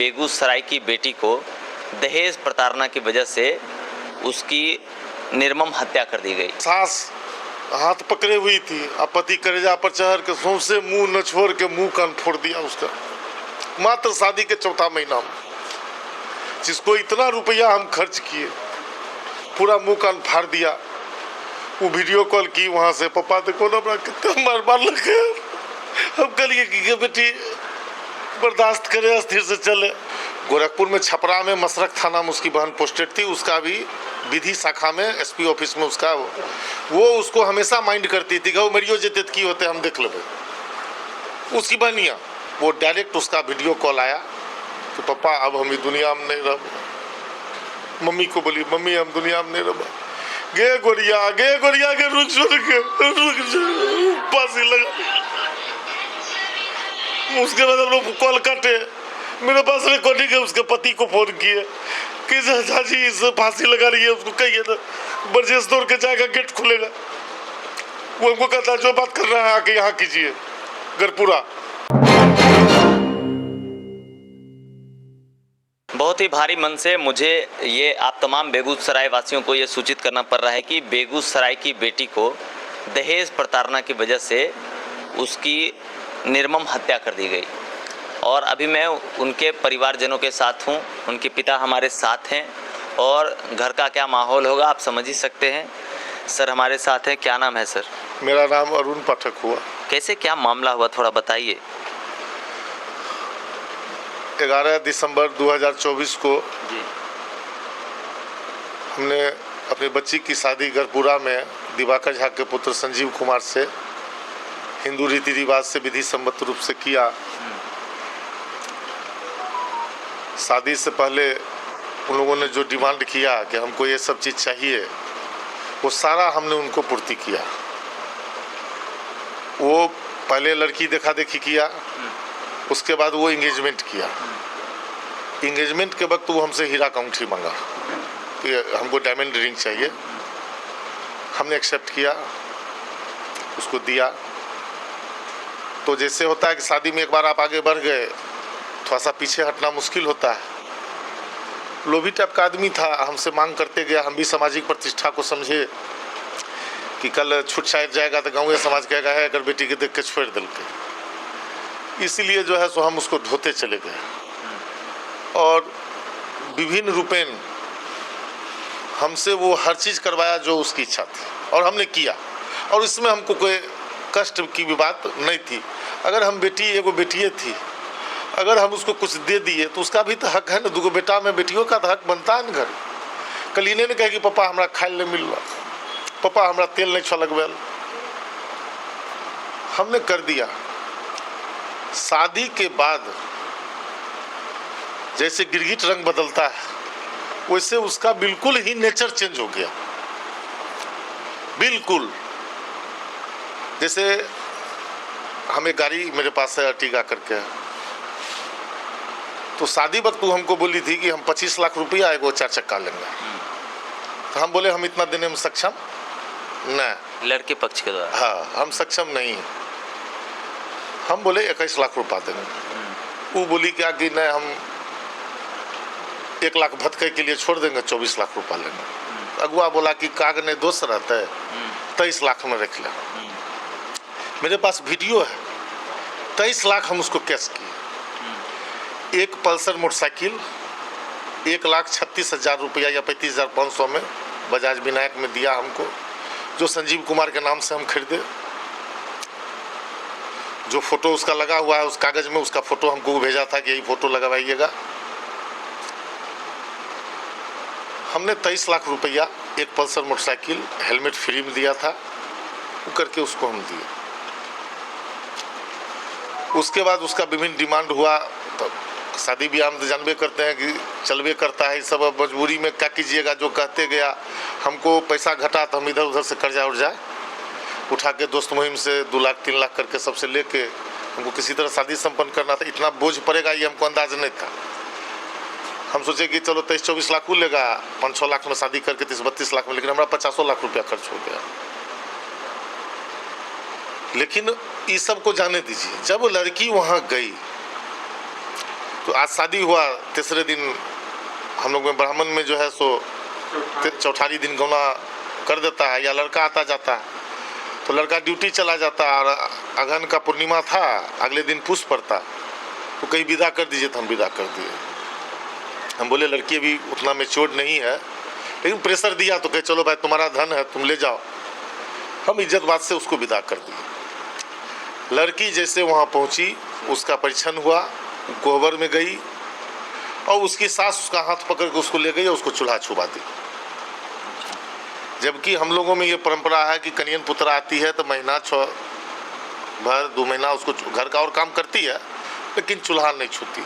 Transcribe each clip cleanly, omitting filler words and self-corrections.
बेगूसराय की बेटी को दहेज प्रताड़ना की वजह से उसकी निर्मम हत्या कर दी गई। सास हाथ पकड़े हुई थी, पति कलेजा पर चढ़ के सौंसे मुंह न छोड़ के मुंह कान फोड़ दिया उसका, मात्र शादी के चौथा महीना में, जिसको इतना रुपया हम खर्च किए, पूरा मुंह कान फाड़ दिया। वो वीडियो कॉल की वहां से, पापा देखो ना अपना कितना मार लगे। हम कहिए कि बेटी बर्दाश्त करे, अस्थिर से चले। गोरखपुर में छपरा में मसरख थाना में उसकी बहन पोस्टेड थी, उसका भी विधि शाखा में एसपी ऑफिस में उसका वो उसको हमेशा माइंड करती थी कि वो मरियो जेते की होते हम देख लेंगे। उसकी बहनिया वो डायरेक्ट उसका वीडियो कॉल आया कि पापा अब हम इस दुनिया में नहीं रह। मम्मी को बोली मम्मी हम दुनिया में नहीं रह। गे गोरिया के रुक फांसी लगा। उसके बाद हम लोग कॉल काटे, मेरे पास रिकॉर्डिंग है, उसके पति को फोन किए कि चाची इस फांसी लगा रही है, उसको कहिए तो बरजेश तोड़ के जाएगा, गेट खुलेगा। वो हमको कहता है जो बात कर रहा है आके यहाँ कीजिए गरपुरा। बहुत ही भारी मन से मुझे ये आप तमाम बेगूसराय वासियों को ये सूचित करना पड़ रहा है कि बेगूसराय की बेटी को दहेज प्रताड़ना की वजह से उसकी निर्मम हत्या कर दी गई। और अभी मैं उनके परिवारजनों के साथ हूँ, उनके पिता हमारे साथ हैं और घर का क्या माहौल होगा आप समझ ही सकते हैं। सर हमारे साथ हैं, क्या नाम है सर? मेरा नाम अरुण पाठक हुआ। कैसे क्या मामला हुआ थोड़ा बताइए। 11 दिसंबर 2024 को जी। हमने अपनी बच्ची की शादी गरपुरा में दिवाकर झा के पुत्र संजीव कुमार से हिंदू रीति रिवाज से विधि सम्मत रूप से किया। शादी से पहले उन लोगों ने जो डिमांड किया कि हमको ये सब चीज़ चाहिए, वो सारा हमने उनको पूर्ति किया। वो पहले लड़की देखा देखी किया, उसके बाद वो इंगेजमेंट किया। इंगेजमेंट के वक्त वो हमसे हीरा का अंगूठी मांगा कि हमको डायमंड रिंग चाहिए। हमने एक्सेप्ट किया, उसको दिया। तो जैसे होता है कि शादी में एक बार आप आगे बढ़ गए, थोड़ा सा पीछे हटना मुश्किल होता है। लोभी टाइप का आदमी था, हमसे मांग करते गया। हम भी सामाजिक प्रतिष्ठा को समझे कि कल छूट छाट जाएगा तो गाँव समाज कहेगा है अगर बेटी के देख के छोड़ दिल के। इसीलिए जो है सो हम उसको ढोते चले गए और विभिन्न रूपेण हमसे वो हर चीज़ करवाया जो उसकी इच्छा थी और हमने किया। और इसमें हमको कोई कष्ट की भी बात नहीं थी। अगर हम बेटी एगो बेटिए थी, अगर हम उसको कुछ दे दिए तो उसका भी तो हक है ना। दूगो बेटा में बेटियों का तो हक बनता है ना घर। कल इन्हें ने कहे कि पापा हमारा खाए नहीं मिल रहा, पापा हमारा तेल नहीं छलकवेल, हमने कर दिया। शादी के बाद जैसे गिरगिट रंग बदलता है वैसे उसका बिल्कुल ही नेचर चेंज हो गया। बिल्कुल जैसे हमें गाड़ी मेरे पास है अर्टिगा करके, तो शादी वक्त वो हमको बोली थी कि हम 25 लाख रुपया एगो 4 चक्का लेंगे। तो हम बोले हम इतना देने में सक्षम नहीं। लड़के पक्ष के द्वारा? हाँ, हम सक्षम नहीं हैं। हम बोले 21 लाख रुपया देंगे। वो बोली क्या कि नहीं हम 1 लाख भटके के लिए छोड़ देंगे, 24 लाख रुपया लेंगे। अगुआ बोला कि कागज ने दोस्त रहता है, 23 लाख में रख लिया। मेरे पास वीडियो है, 23 लाख हम उसको कैश किए। एक पल्सर मोटरसाइकिल 1,36,000 रुपया या 35,500 में बजाज विनायक में दिया हमको, जो संजीव कुमार के नाम से हम खरीदे। जो फोटो उसका लगा हुआ है उस कागज में, उसका फोटो हमको भेजा था कि यही फोटो लगवाइएगा। हमने 23 लाख रुपया एक पल्सर मोटरसाइकिल हेलमेट फ्री में दिया था, वो करके उसको हम दिए। उसके बाद उसका विभिन्न डिमांड हुआ। तो शादी ब्याह में जानबे करते हैं कि चलबे करता है सब। मजबूरी में क्या कीजिएगा, जो कहते गया। हमको पैसा घटा तो हम इधर उधर से कर्जा उर्जा उठा के दोस्त मुहिम से 2 लाख 3 लाख करके सबसे लेके हमको किसी तरह शादी संपन्न करना था। इतना बोझ पड़ेगा ये हमको अंदाज नहीं था। हम सोचे कि चलो 23-24 लाख वो लेगा, 5-6 लाख में शादी करके 30-32 लाख में, लेकिन हमारा 50 लाख रुपया खर्च हो गया। लेकिन इस सब को जाने दीजिए, जब लड़की वहाँ गई तो आज शादी हुआ, तीसरे दिन हम लोग में ब्राह्मण में जो है सो चौठारी दिन गौना कर देता है, या लड़का आता जाता है तो लड़का ड्यूटी चला जाता है, और अगहन का पूर्णिमा था, अगले दिन पुष्प पड़ता, तो कहीं विदा कर दीजिए, तो हम विदा कर दिए। हम बोले लड़की अभी उतना मैच्योर नहीं है, लेकिन प्रेशर दिया तो कहे चलो भाई तुम्हारा धन है तुम ले जाओ। हम इज्जत बात से उसको विदा कर दिए। लड़की जैसे वहाँ पहुँची, उसका परीक्षण हुआ, कोहबर में गई, और उसकी सास उसका हाथ पकड़ के उसको ले गई और उसको चूल्हा छुपा दी। जबकि हम लोगों में ये परंपरा है कि कन्यन पुत्र आती है तो महीना 6 भर 2 महीना उसको घर का और काम करती है, लेकिन चूल्हा नहीं छूती।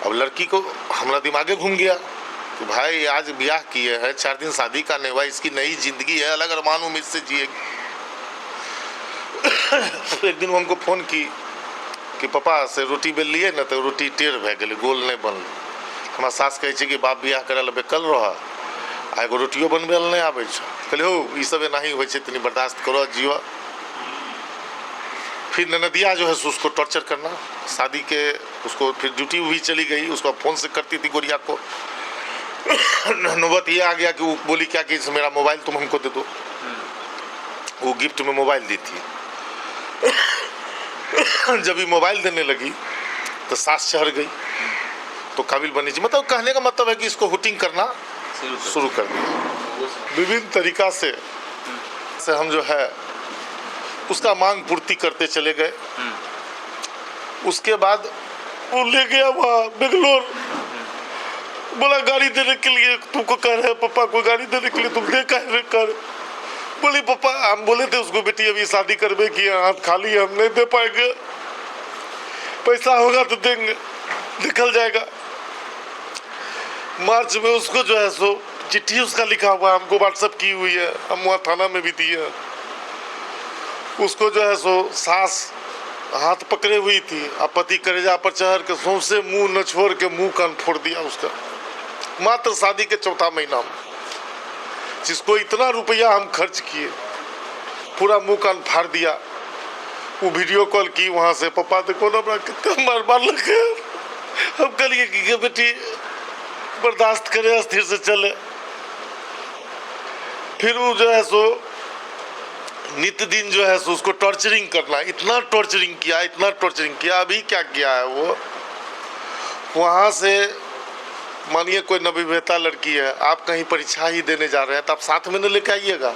अब लड़की को हमारा दिमागे घूम गया कि भाई आज ब्याह किए हैं, 4 दिन शादी का नहीं हुआ, इसकी नई जिंदगी है, अलग अरमान उम्मीद से जिएगी। तो एक दिन वो हमको फोन की कि पापा से रोटी बेल लिए ना तो रोटी टेढ़ भे गई, गोल नहीं बनल। हमारा सास कहे कि बाप ब्याह करे लबे कल रहा आ एगो रोटियो बनबे नहीं आवे छ। कहलिए हो ई सब नहीं हो, तनी बर्दाश्त करो जियो। फिर ननदिया जो है उसको टॉर्चर करना, शादी के उसको फिर ड्यूटी भी चली गई, उसको फ़ोन से करती थी गोरिया को। नौबत ये आ गया कि वो बोली क्या कि मेरा मोबाइल तुम हमको दे दो, वो गिफ्ट में मोबाइल दी थी। जब ये मोबाइल देने लगी तो सास चढ़ गई, तो काबिल बनी थी। मतलब कहने का मतलब है कि इसको हुटिंग करना शुरू कर दिया। विभिन्न तरीका से हम जो है उसका मांग पूर्ति करते चले गए। उसके बाद वो ले गया वहाँ बेंगलोर, बोला गाड़ी देने के लिए तुमको कह रहे पापा को गाड़ी देने के लिए, तुम दे कह कर। बोली पापा, हम बोले थे उसको बेटी अभी शादी करवे की, हाथ खाली हम नहीं दे पाएंगे, पैसा होगा तो देंगे, निकल जाएगा। मार्च में उसको जो है सो चिट्ठी उसका लिखा हुआ हमको व्हाट्सएप की हुई है, हम वहाँ थाना में भी दिए हैं। उसको जो है सो सास हाथ पकड़े हुई थी, अब पति करेजा पर चढ़ के सौंसे मुंह न छोड़ के मुंह कान फोड़ दिया उसका, मात्र शादी के 4था महीना में। जिसको इतना रुपया हम खर्च किए, पूरा मुंह कान फाड़ दिया। वो वीडियो कॉल की वहाँ से, पापा देखो ना बड़ा कितना मार लगे। हम कहिए कि बेटी बर्दाश्त करे, स्थिर से चले। फिर वो जो है सो नित्य दिन जो है सो उसको टॉर्चरिंग करना, इतना टॉर्चरिंग किया, इतना टॉर्चरिंग किया। अभी क्या किया है वो, वहाँ से मानिए कोई नवविवाहिता लड़की है, आप कहीं परीक्षा ही देने जा रहे हैं तो आप साथ में न लेके आइएगा।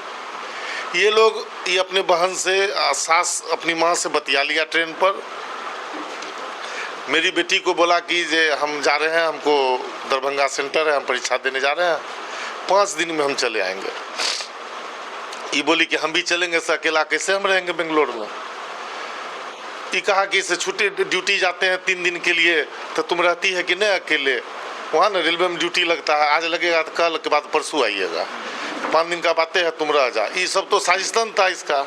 ये लोग ये अपने बहन से, सास अपनी माँ से बतिया लिया ट्रेन पर। मेरी बेटी को बोला कि जे हम जा रहे हैं, हमको दरभंगा सेंटर है, हम परीक्षा देने जा रहे हैं, 5 दिन में हम चले आएंगे। ये बोली कि हम भी चलेंगे, से अकेला कैसे हम रहेंगे बेंगलोर में। ये कहा कि इसे छुट्टी ड्यूटी जाते हैं 3 दिन के लिए, तो तुम रहती है कि नहीं अकेले, वहाँ ना रेलवे में ड्यूटी लगता है, आज लगेगा तो कल के बाद परसों आइएगा, 5 दिन का बातें है, तुम रह जा। ये सब तो साजिशन था इसका।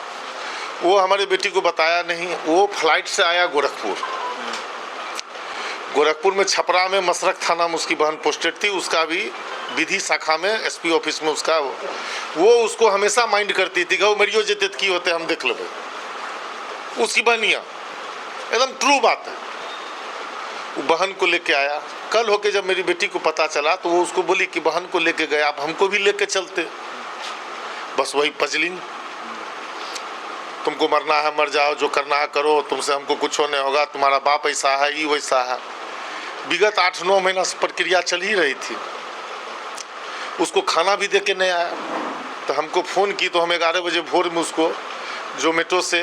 वो हमारी बेटी को बताया नहीं। वो फ्लाइट से आया गोरखपुर में छपरा में मसरख थाना में उसकी बहन पोस्टेड थी, उसका भी विधि शाखा में एसपी ऑफिस में उसका, वो उसको हमेशा माइंड करती थी कि वो मरियो जेते की होते हम देख लेंगे। उसकी बहनिया एकदम ट्रू बात है। वो बहन को लेके आया। कल होके जब मेरी बेटी को पता चला तो वो उसको बोली कि बहन को लेके गए, आप हमको भी लेके चलते। बस वही पजलिंग, तुमको मरना है मर जाओ, जो करना है करो, तुमसे हमको कुछ नहीं होगा, तुम्हारा बाप ऐसा है, ये वैसा है। विगत 8-9 महीना से प्रक्रिया चल ही रही थी। उसको खाना भी दे के नहीं आया। तो हमको फ़ोन की तो हम 11 बजे भोर में उसको जोमेटो से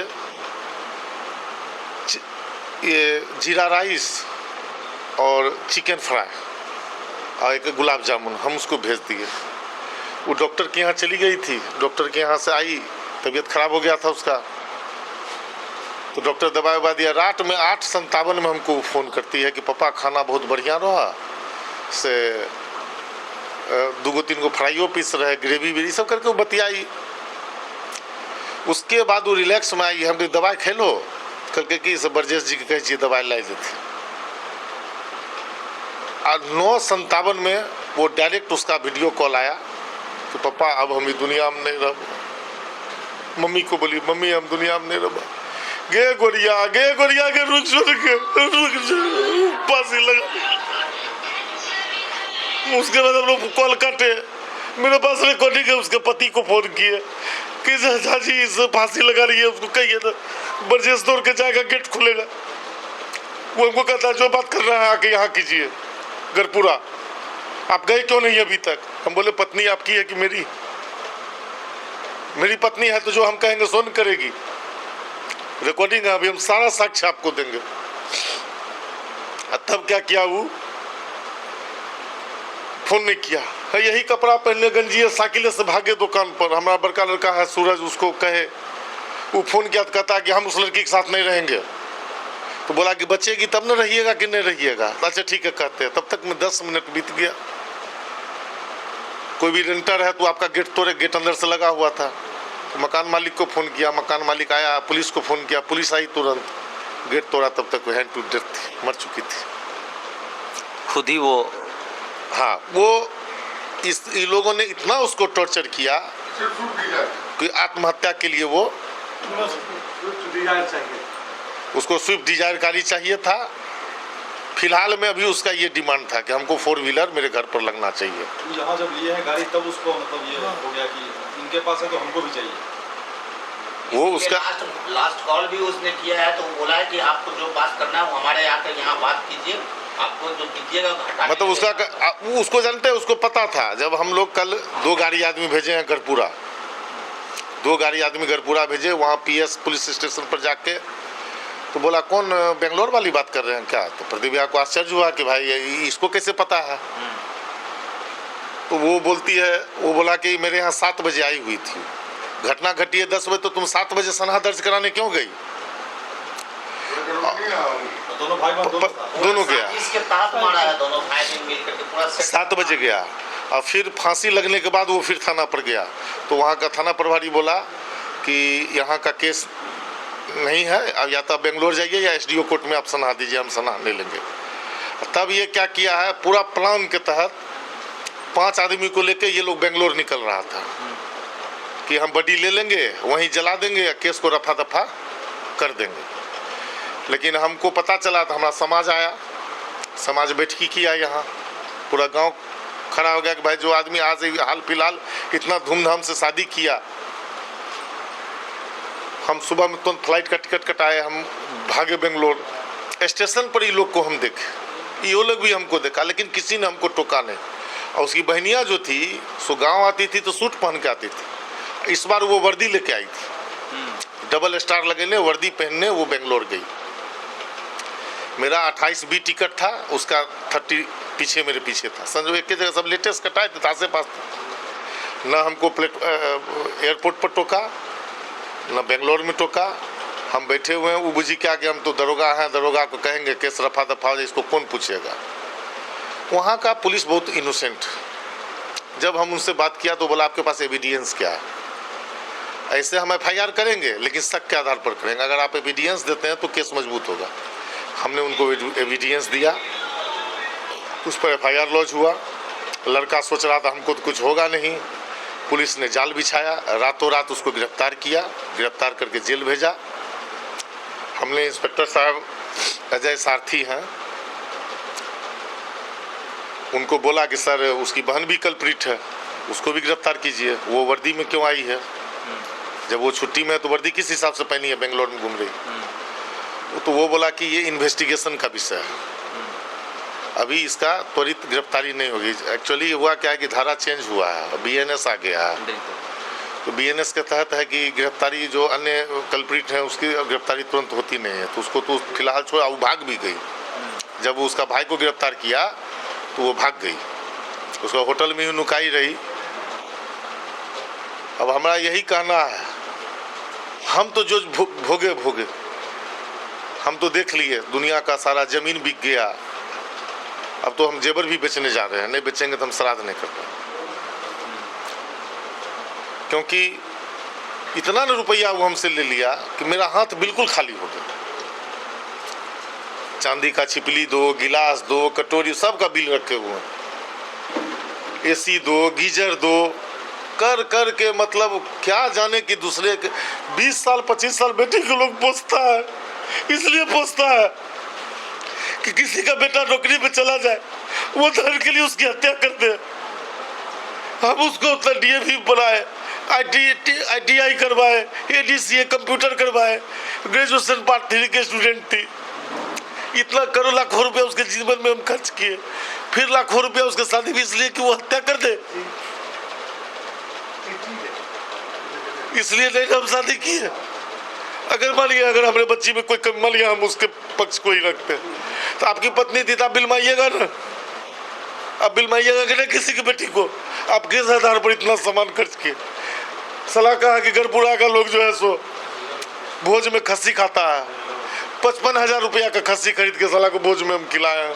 ये जीरा राइस और चिकन फ्राई और एक गुलाब जामुन हम उसको भेज दिए। वो डॉक्टर के यहाँ चली गई थी, डॉक्टर के यहाँ से आई, तबीयत खराब हो गया था उसका, तो डॉक्टर दवा ववा दिया। रात में 8:57 में हमको फ़ोन करती है कि पापा खाना बहुत बढ़िया रहा, से 2-3 फ्राइयो पीस रहे, ग्रेवी भी सब करके वो बतियाई। उसके बाद वो रिलैक्स में आई। हम दवाई खा लो, करके कि सब बरजेश जी के कहे दवाई लाई देती। और 9:57 में वो डायरेक्ट उसका वीडियो कॉल आया कि पापा अब हम इस दुनिया में नहीं रह। मम्मी को बोली मम्मी हम दुनिया में नहीं रह। गे गोरिया के रुक फांसी लगा। उसके बाद हम लोग कॉल काटे, मेरे पास रिकॉर्डिंग है, उसके पति को फोन किए कि चाची इस फांसी लगा रही है, उसको कहिए तो ब्रजेश दौड़ के जाएगा, गेट खुलेगा। वो हमको कहता है जो बात कर रहा है आके यहाँ कीजिए गरपुरा, आप गए क्यों नहीं अभी तक? हम बोले पत्नी आपकी है कि मेरी? मेरी पत्नी है तो जो हम कहेंगे सुन करेगी। रिकॉर्डिंग है, अभी हम सारा साक्ष्य आपको देंगे। तब क्या किया, वो फोन नहीं किया, यही कपड़ा पहनने गंजी साइकिल से भागे दुकान पर। हमारा बड़का लड़का है सूरज, उसको कहे, वो फोन किया तो कहता कि हम उस लड़की के साथ नहीं रहेंगे। तो बोला कि बचेगी तब न रहिएगा कि नहीं रहिएगा? अच्छा ठीक है कहते हैं। तब तक में 10 मिनट बीत गया। कोई भी रेंटर है तो आपका गेट तोड़े, गेट अंदर से लगा हुआ था। तो मकान मालिक को फ़ोन किया, मकान मालिक आया, पुलिस को फ़ोन किया, पुलिस आई तुरंत, गेट तोड़ा। तब तक वो हैंड टू डेथ थी, मर चुकी थी खुद ही वो। हाँ, वो इन लोगों ने इतना उसको टॉर्चर किया कि आत्महत्या के लिए वो उसको स्विफ्ट डिजायर गाड़ी चाहिए था। फिलहाल में अभी उसका ये डिमांड था कि हमको 4 व्हीलर मेरे घर पर लगना चाहिए। यहाँ जब लिए है गाड़ी तब उसको मतलब ये हो गया कि इनके पास है तो हमको भी चाहिए। वो उसका लास्ट कॉल भी उसने किया है, तो वो बोला है कि आपको जो बात करना है वो हमारे आकर यहाँ बात कीजिए, आपको जो दीजिएगा मतलब उसको जानते हैं, उसको पता था। जब हम लोग कल 2 गाड़ी आदमी भेजे हैं गरपुरा, 2 गाड़ी आदमी गरपुरा भेजे, वहाँ PS पुलिस स्टेशन पर जाके तो बोला कौन बेंगलोर वाली बात कर रहे हैं क्या? तो प्रदीप भैया को आश्चर्य हुआ कि भाई इसको कैसे पता है? तो वो बोलती है, वो बोला कि मेरे यहाँ 7 बजे आई हुई थी, घटना घटी है 10 बजे, तो तुम 7 बजे सनहा दर्ज कराने क्यों गई? दोनों भाई दोनों गया, इसके तहत मारा है, दोनों भाई ने मिलकर के पूरा 7 बजे गया। और फिर फांसी लगने के बाद वो फिर थाना पर गया, तो वहाँ का थाना प्रभारी बोला कि यहाँ का केस नहीं है, अब या तो आप बेंगलोर जाइए या SDO कोर्ट में आप सनहा दीजिए, हम सनहा नहीं लेंगे। तब ये क्या किया है, पूरा प्लान के तहत 5 आदमी को लेके ये लोग बेंगलोर निकल रहा था कि हम बॉडी ले लेंगे, वहीं जला देंगे या केस को रफा दफा कर देंगे। लेकिन हमको पता चला तो हमारा समाज आया, समाज बैठकी किया, यहाँ पूरा गांव खड़ा हो गया कि भाई जो आदमी आज हाल फिलहाल इतना धूमधाम से शादी किया, हम सुबह में तुरंत फ्लाइट का टिकट कटाए, हम भागे बेंगलोर। स्टेशन पर ये लोग को हम देखे, ये लोग भी हमको देखा, लेकिन किसी ने हमको टोका नहीं। और उसकी बहनियाँ जो थी सो गांव आती थी तो सूट पहन के आती थी, इस बार वो वर्दी लेके आई थी, डबल स्टार लगेने वर्दी पहनने वो बेंगलोर गई। मेरा 28B टिकट था, उसका 30 पीछे मेरे पीछे था। संजो एक जगह सब लेटेस्ट कटाए थे, आसे पास था। न हमको एयरपोर्ट पर टोका, न बेंगलोर में टोका। हम बैठे हुए हैं, वो बुझी क्या कि हम तो दरोगा हैं, दरोगा को कहेंगे केस रफा दफा, इसको कौन पूछेगा। वहाँ का पुलिस बहुत इनोसेंट। जब हम उनसे बात किया तो बोला आपके पास एविडेंस क्या है? ऐसे हम FIR करेंगे लेकिन शक के आधार पर करेंगे, अगर आप एविडेंस देते हैं तो केस मजबूत होगा। हमने उनको एविडेंस दिया, उस पर FIR लॉन्च हुआ। लड़का सोच रहा था हमको तो कुछ होगा नहीं, पुलिस ने जाल बिछाया, रातों रात उसको गिरफ्तार किया, गिरफ्तार करके जेल भेजा। हमने इंस्पेक्टर साहब अजय सारथी हैं, उनको बोला कि सर उसकी बहन भी कल्प्रिट है, उसको भी गिरफ्तार कीजिए। वो वर्दी में क्यों आई है? जब वो छुट्टी में है तो वर्दी किस हिसाब से पहनी है, बेंगलोर में घूम रही। तो वो बोला कि ये इन्वेस्टिगेशन का विषय है, अभी इसका त्वरित गिरफ्तारी नहीं होगी। एक्चुअली हुआ क्या है कि धारा चेंज हुआ है, BNS आ गया है, तो BNS के तहत है कि गिरफ्तारी जो अन्य कल्प्रिट हैं उसकी गिरफ्तारी तुरंत होती नहीं है, तो उसको तो फिलहाल छोड़ा, वो भाग भी गई। जब वो उसका भाई को गिरफ्तार किया तो वो भाग गई, उसका होटल में ही नुकाई रही। अब हमारा यही कहना है, हम तो जो भोगे हम तो देख लिए, दुनिया का सारा जमीन बिक गया, अब तो हम जेवर भी बेचने जा रहे हैं, नहीं बेचेंगे तो हम श्राद्ध नहीं करते, क्योंकि इतना न रुपया वो हमसे ले लिया कि मेरा हाथ बिल्कुल खाली हो गया। चांदी का छिपली दो, गिलास दो, कटोरी, सब का बिल रखे हुए हैं, AC दो, गीजर दो, कर कर के मतलब क्या जाने कि दूसरे के 20 साल 25 साल बेटी को लोग पोसता है, इसलिए पोसता है कि किसी का बेटा नौकरी पे चला जाए, वो धन के लिए उसकी हत्या करते हैं। हम उसको उतना डीएवी बनाए, ITI करवाए, ADCA कंप्यूटर करवाए, ग्रेजुएशन पार्ट 3 के स्टूडेंट थी। इतना करोड़ लाखों रुपया उसके जीवन में हम खर्च किए, फिर लाखों रुपया उसके शादी में, इसलिए कि वो हत्या कर दे, इसलिए नहीं हम शादी की है। अगर मान लिया अगर हमारे बच्ची में कोई कमी, मान लिया हम उसके पक्ष को ही रखते, तो आपकी पत्नी थी तो आप बिलमाइएगा ना, आप बिलमाइएगा कि नहीं किसी की बेटी को? आप किस आधार पर इतना सामान खर्च किए? सलाह कहा कि गरपुरा का लोग जो है सो भोज में खस्सी खाता है, 55,000 रुपया का खस्सी खरीद के सलाह को भोज में हम खिलाए हैं।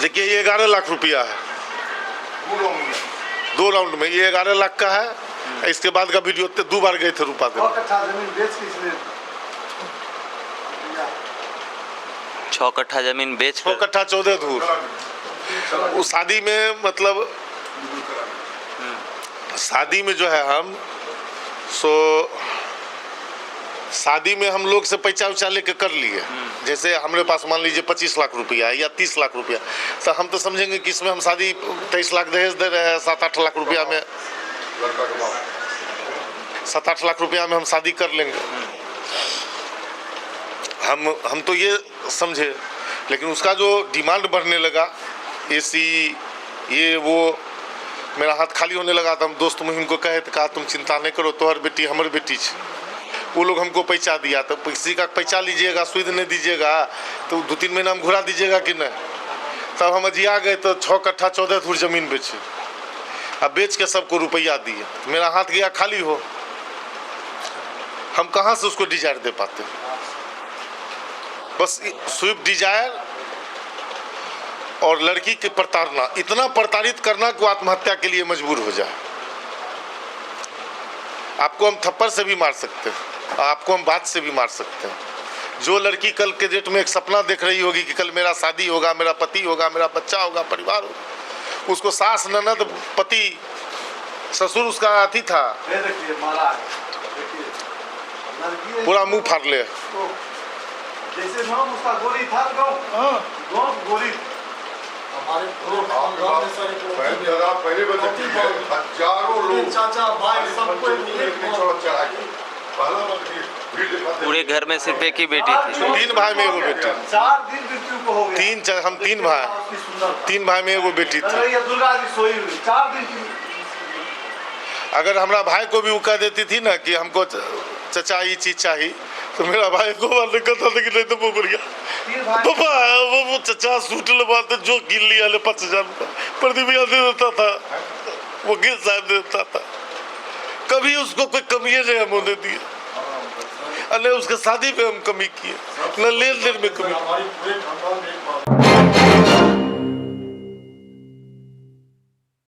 देखिए ये 11 लाख रुपया है 2 राउंड में, ये 11 लाख का है। इसके बाद का वीडियो 2 बार गए थे रुपा देने। 6 कट्ठा जमीन बेच 6 कट्ठा 14 धूर। उस शादी में मतलब शादी में जो है हम शादी में हम लोग से पैसा उचा लेके कर लिए। जैसे हमारे पास मान लीजिए 25 लाख रुपया या 30 लाख रुपया, तो हम तो समझेंगे कि इसमें हम शादी 23 लाख दहेज दे रहे हैं, 7-8 लाख रुपया में 7-8 लाख रुपया में हम शादी कर लेंगे। हम तो ये समझे, लेकिन उसका जो डिमांड बढ़ने लगा, AC ये वो, मेरा हाथ खाली होने लगा। तो हम दोस्त मुहिम को कहे तो कहा तुम चिंता नहीं करो, तोहर बेटी हमारी बेटी है। वो लोग हमको पैसा दिया, तो किसी का पैसा लीजिएगा, सुध नहीं दीजिएगा तो 2-3 महीना में घुरा दीजिएगा कि नहीं। तब हम अजिया गए तो 6 कट्ठा 14 धूर जमीन बेचे, अब बेच के सबको रुपया दिए, मेरा हाथ गया खाली हो। हम कहाँ से उसको डिजायर दे पाते? बस स्विफ्ट डिजायर और लड़की की प्रताड़ना, इतना प्रताड़ित करना कि आत्महत्या के लिए मजबूर हो जाए। आपको हम थप्पड़ से भी मार सकते हैं, आपको हम बात से भी मार सकते हैं। जो लड़की कल के डेट में एक सपना देख रही होगी कि कल मेरा शादी होगा, मेरा पति होगा, मेरा बच्चा होगा, परिवार होगा, उसको सास ननद पति ससुर उसका अथी था, पूरा मुंह फाड़ ले। जैसे नाम उसका गोली था, गोली हमारे पहले हजारों लोग चाचा भाई सबको पूरे घर में सिर्फ एक ही बेटी थी। 3 भाई में एगो बेटी, 4 दिन मृत्यु को हो गया। हम 3 भाई में एगो बेटी थी। दुर्गा जी सोई हुई 4 दिन की। अगर हमारा भाई को भी वो कह देती थी ना कि हमको चचा ये चीज चाहिए, तो मेरा भाई को मारने का था कि नहीं तो वो मर गया। पापा वो चचा सूट लबाते जो गिन लिया 5,000 रुपया प्रदीप दे देता था, वो गिर साहब दे देता था। कभी उसको कोई कमी नहीं हम होने दिए, न उसके शादी में हम कमी किए, न लेन देन में कमी।